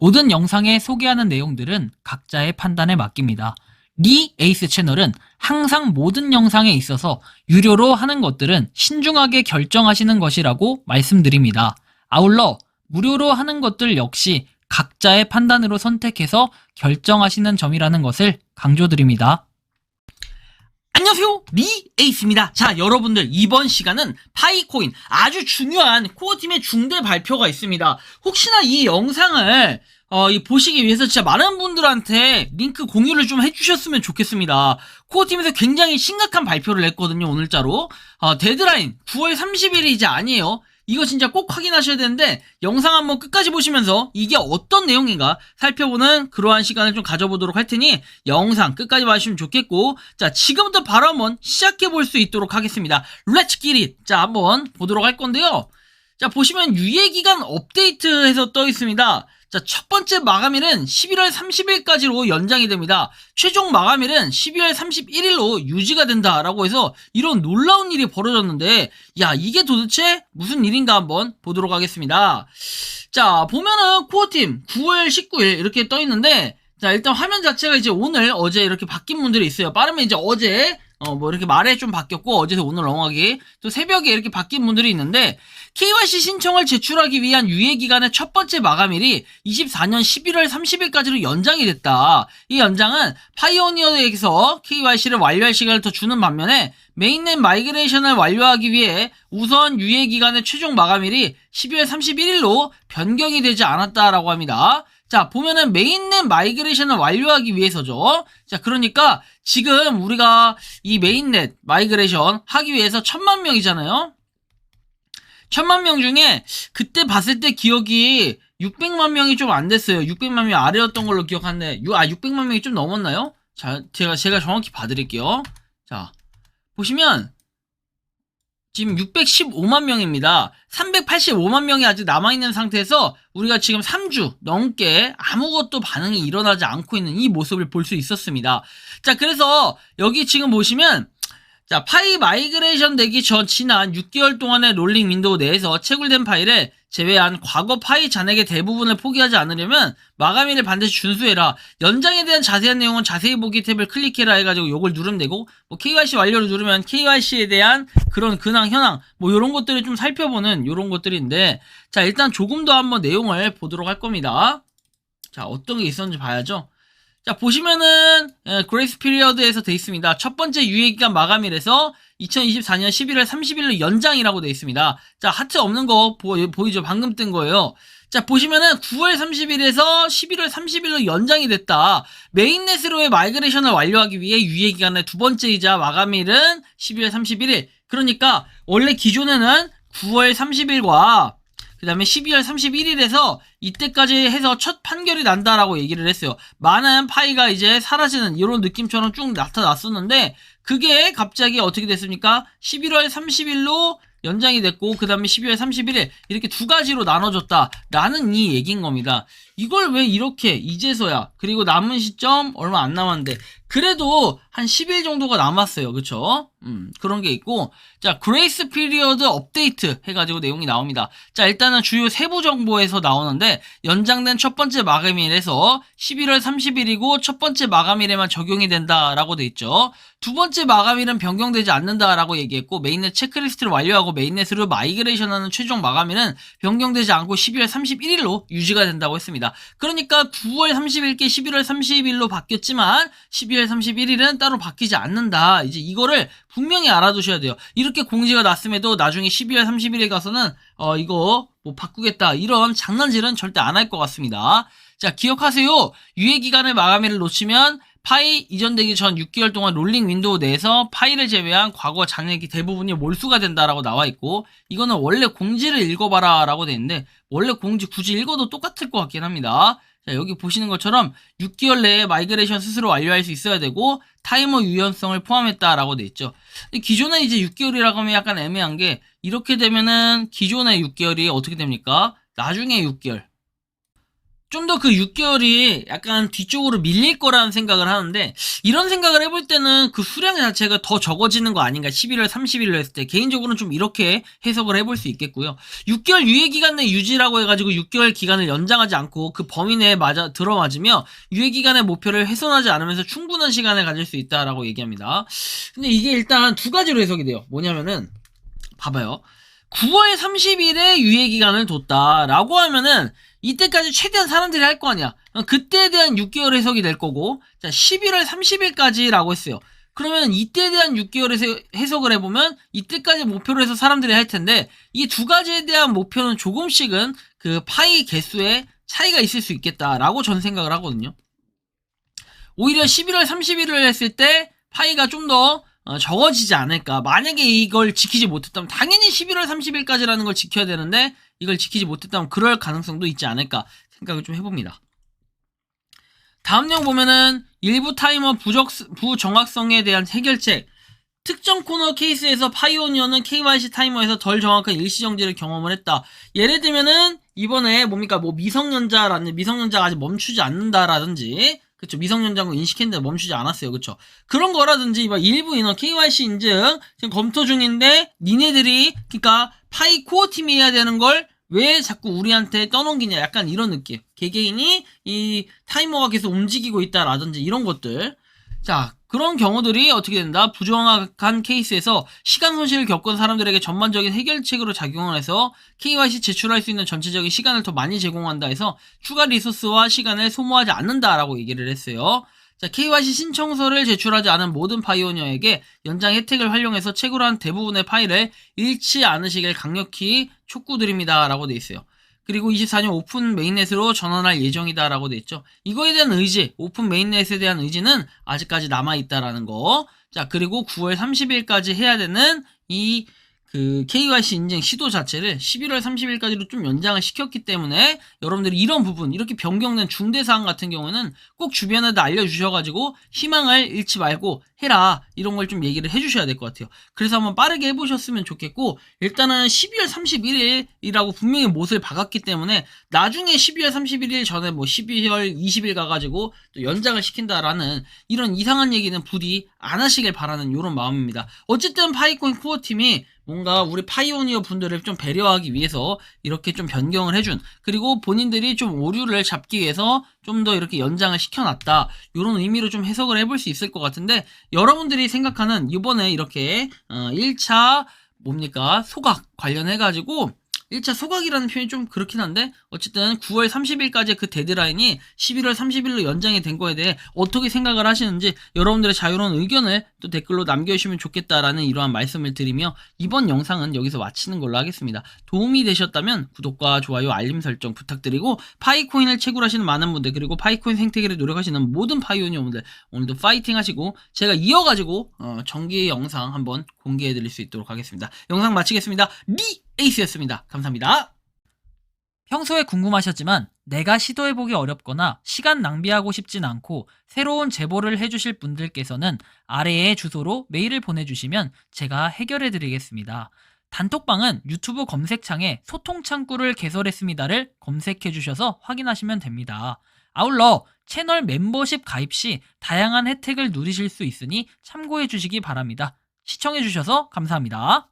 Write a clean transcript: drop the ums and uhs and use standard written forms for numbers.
모든 영상에 소개하는 내용들은 각자의 판단에 맡깁니다. 리 에이스 채널은 항상 모든 영상에 있어서 유료로 하는 것들은 신중하게 결정하시는 것이라고 말씀드립니다. 아울러 무료로 하는 것들 역시 각자의 판단으로 선택해서 결정하시는 점이라는 것을 강조드립니다. 안녕하세요, 리 에이스입니다. 자, 여러분들, 이번 시간은 파이코인 아주 중요한 코어팀의 중대 발표가 있습니다. 혹시나 이 영상을 보시기 위해서 진짜 많은 분들한테 링크 공유를 좀 해주셨으면 좋겠습니다. 코어팀에서 굉장히 심각한 발표를 했거든요, 오늘자로. 데드라인 9월 30일이 이제 아니에요. 이거 진짜 꼭 확인하셔야 되는데, 영상 한번 끝까지 보시면서 이게 어떤 내용인가 살펴보는 그러한 시간을 좀 가져보도록 할 테니 영상 끝까지 봐주시면 좋겠고, 자, 지금부터 바로 한번 시작해 볼 수 있도록 하겠습니다. 렛츠 기릿! 자, 한번 보도록 할 건데요. 자, 보시면 유예기간 업데이트해서 떠 있습니다. 자, 첫 번째 마감일은 11월 30일까지로 연장이 됩니다. 최종 마감일은 12월 31일로 유지가 된다라고 해서 이런 놀라운 일이 벌어졌는데, 야, 이게 도대체 무슨 일인가 한번 보도록 하겠습니다. 자, 보면은 코어팀 9월 19일 이렇게 떠 있는데, 자, 일단 화면 자체가 이제 오늘, 어제 이렇게 바뀐 분들이 있어요. 빠르면 이제 어제 뭐 이렇게 말에 좀 바뀌었고, 어제서 오늘 넘어가기, 또 새벽에 이렇게 바뀐 분들이 있는데, KYC 신청을 제출하기 위한 유예기간의 첫 번째 마감일이 24년 11월 30일까지로 연장이 됐다. 이 연장은 파이오니어에서 KYC를 완료할 시간을 더 주는 반면에 메인넷 마이그레이션을 완료하기 위해 우선 유예기간의 최종 마감일이 12월 31일로 변경이 되지 않았다라고 합니다. 자, 보면은 메인넷 마이그레이션을 완료하기 위해서죠. 자, 그러니까 지금 우리가 이 메인넷 마이그레이션 하기 위해서 1000만 명이잖아요. 1000만 명 중에 그때 봤을 때 기억이 600만 명이 좀 안 됐어요. 600만 명 아래였던 걸로 기억하는데 600만 명이 좀 넘었나요? 자, 제가 정확히 봐드릴게요. 자, 보시면 지금 615만 명입니다. 385만 명이 아직 남아있는 상태에서 우리가 지금 3주 넘게 아무것도 반응이 일어나지 않고 있는 이 모습을 볼 수 있었습니다. 자, 그래서 여기 지금 보시면, 자, 파이 마이그레이션 되기 전 지난 6개월 동안의 롤링 윈도우 내에서 채굴된 파일을 제외한 과거 파이 잔액의 대부분을 포기하지 않으려면 마감일을 반드시 준수해라. 연장에 대한 자세한 내용은 자세히 보기 탭을 클릭해라 해가지고 요걸 누르면 되고, 뭐 KYC 완료를 누르면 KYC에 대한 그런 근황, 현황, 뭐 요런 것들을 좀 살펴보는 요런 것들인데, 자, 일단 조금 더 한번 내용을 보도록 할 겁니다. 자, 어떤 게 있었는지 봐야죠. 자, 보시면은 그레이스 피리어드에서 돼 있습니다. 첫 번째 유예기간 마감일에서 2024년 11월 30일로 연장이라고 돼 있습니다. 자, 하트 없는 거 보이죠? 방금 뜬 거예요. 자, 보시면은 9월 30일에서 11월 30일로 연장이 됐다. 메인넷으로의 마이그레이션을 완료하기 위해 유예기간의 두 번째이자 마감일은 12월 31일. 그러니까 원래 기존에는 9월 30일과 그 다음에 12월 31일에서 이때까지 해서 첫 판결이 난다라고 얘기를 했어요. 많은 파이가 이제 사라지는 이런 느낌처럼 쭉 나타났었는데, 그게 갑자기 어떻게 됐습니까? 11월 30일로 연장이 됐고, 그 다음에 12월 31일 이렇게 두 가지로 나눠졌다라는 이 얘기인 겁니다. 이걸 왜 이렇게 이제서야, 그리고 남은 시점 얼마 안 남았는데 그래도 한 10일 정도가 남았어요. 그쵸? 그런 게 있고, 자, 그레이스 피리어드 업데이트 해가지고 내용이 나옵니다. 자, 일단은 주요 세부 정보에서 나오는데, 연장된 첫 번째 마감일에서 11월 30일이고 첫 번째 마감일에만 적용이 된다라고 돼 있죠. 두 번째 마감일은 변경되지 않는다라고 얘기했고, 메인넷 체크리스트를 완료하고 메인넷으로 마이그레이션하는 최종 마감일은 변경되지 않고 12월 31일로 유지가 된다고 했습니다. 그러니까 9월 30일께 11월 30일로 바뀌었지만 12월 31일은 따로 바뀌지 않는다. 이제 이거를 분명히 알아두셔야 돼요. 이렇게 공지가 났음에도 나중에 12월 31일 가서는 이거 뭐 바꾸겠다 이런 장난질은 절대 안 할 것 같습니다. 자, 기억하세요. 유예기간의 마감일을 놓치면 파이 이전되기 전 6개월 동안 롤링 윈도우 내에서 파이를 제외한 과거 잔액이 대부분이 몰수가 된다라고 나와 있고, 이거는 원래 공지를 읽어봐라 라고 돼 있는데, 원래 공지 굳이 읽어도 똑같을 것 같긴 합니다. 자, 여기 보시는 것처럼 6개월 내에 마이그레이션 스스로 완료할 수 있어야 되고 타이머 유연성을 포함했다라고 돼 있죠. 근데 기존에 이제 6개월이라고 하면 약간 애매한 게, 이렇게 되면은 기존의 6개월이 어떻게 됩니까? 나중에 6개월. 좀 더 그 6개월이 약간 뒤쪽으로 밀릴 거라는 생각을 하는데, 이런 생각을 해볼 때는 그 수량 자체가 더 적어지는 거 아닌가, 11월 30일로 했을 때. 개인적으로는 좀 이렇게 해석을 해볼 수 있겠고요. 6개월 유예기간 내 유지라고 해가지고 6개월 기간을 연장하지 않고 그 범위 내에 들어맞으며 유예기간의 목표를 훼손하지 않으면서 충분한 시간을 가질 수 있다라고 얘기합니다. 근데 이게 일단 두 가지로 해석이 돼요. 뭐냐면은, 봐봐요. 9월 30일에 유예기간을 뒀다라고 하면은 이때까지 최대한 사람들이 할 거 아니야. 그때에 대한 6개월 해석이 될 거고, 자, 11월 30일까지라고 했어요. 그러면 이때에 대한 6개월 해석을 해보면 이때까지 목표로 해서 사람들이 할 텐데, 이 두 가지에 대한 목표는 조금씩은 그 파이 개수에 차이가 있을 수 있겠다라고 전 생각을 하거든요. 오히려 11월 30일을 했을 때 파이가 좀 더 적어지지 않을까. 만약에 이걸 지키지 못했다면 당연히 11월 30일까지라는 걸 지켜야 되는데 이걸 지키지 못했다면 그럴 가능성도 있지 않을까 생각을 좀 해봅니다. 다음 내용 보면은 일부 타이머 부정확성에 대한 해결책. 특정 코너 케이스에서 파이오니어는 KYC 타이머에서 덜 정확한 일시정지를 경험을 했다. 예를 들면은 이번에 뭡니까, 뭐 미성년자가 아직 멈추지 않는다라든지, 그쵸, 미성년자고 인식했는데 멈추지 않았어요. 그쵸. 그런 거라든지, 일부 인원 KYC 인증 지금 검토 중인데 니네들이 그니까 파이 코어 팀이 해야 되는 걸 왜 자꾸 우리한테 떠넘기냐, 약간 이런 느낌. 개개인이 이 타이머가 계속 움직이고 있다라든지 이런 것들. 자, 그런 경우들이 어떻게 된다? 부정확한 케이스에서 시간 손실을 겪은 사람들에게 전반적인 해결책으로 작용을 해서 KYC 제출할 수 있는 전체적인 시간을 더 많이 제공한다 해서 추가 리소스와 시간을 소모하지 않는다라고 얘기를 했어요. 자, KYC 신청서를 제출하지 않은 모든 파이오니어에게 연장 혜택을 활용해서 채굴한 대부분의 파일을 잃지 않으시길 강력히 촉구드립니다 라고 돼 있어요. 그리고 24년 오픈 메인넷으로 전환할 예정이다 라고 돼 있죠. 이거에 대한 의지, 오픈 메인넷에 대한 의지는 아직까지 남아있다라는 거. 자, 그리고 9월 30일까지 해야 되는 이 KYC 인증 시도 자체를 11월 30일까지로 좀 연장을 시켰기 때문에 여러분들이 이런 부분, 이렇게 변경된 중대사항 같은 경우는 꼭 주변에다 알려주셔가지고 희망을 잃지 말고 해라, 이런 걸 좀 얘기를 해주셔야 될 것 같아요. 그래서 한번 빠르게 해보셨으면 좋겠고, 일단은 12월 31일이라고 분명히 못을 박았기 때문에 나중에 12월 31일 전에 뭐 12월 20일 가가지고 또 연장을 시킨다라는 이런 이상한 얘기는 부디 안 하시길 바라는 이런 마음입니다. 어쨌든 파이코인 코어 팀이 뭔가 우리 파이오니어 분들을 좀 배려하기 위해서 이렇게 좀 변경을 해준, 그리고 본인들이 좀 오류를 잡기 위해서 좀 더 이렇게 연장을 시켜놨다, 이런 의미로 좀 해석을 해볼 수 있을 것 같은데, 여러분들이 생각하는 이번에 이렇게 1차 뭡니까, 소각 관련해가지고 1차 소각이라는 표현이 좀 그렇긴 한데, 어쨌든 9월 30일까지의 그 데드라인이 11월 30일로 연장이 된 거에 대해 어떻게 생각을 하시는지 여러분들의 자유로운 의견을 또 댓글로 남겨주시면 좋겠다라는 이러한 말씀을 드리며, 이번 영상은 여기서 마치는 걸로 하겠습니다. 도움이 되셨다면 구독과 좋아요, 알림 설정 부탁드리고, 파이코인을 채굴하시는 많은 분들, 그리고 파이코인 생태계를 노력하시는 모든 파이오니어분들, 오늘도 파이팅 하시고 제가 이어가지고 정기 영상 한번 공개해드릴 수 있도록 하겠습니다. 영상 마치겠습니다. 에이스였습니다. 감사합니다. 평소에 궁금하셨지만 내가 시도해보기 어렵거나 시간 낭비하고 싶진 않고 새로운 제보를 해주실 분들께서는 아래의 주소로 메일을 보내주시면 제가 해결해드리겠습니다. 단톡방은 유튜브 검색창에 소통창구를 개설했습니다를 검색해주셔서 확인하시면 됩니다. 아울러 채널 멤버십 가입 시 다양한 혜택을 누리실 수 있으니 참고해주시기 바랍니다. 시청해주셔서 감사합니다.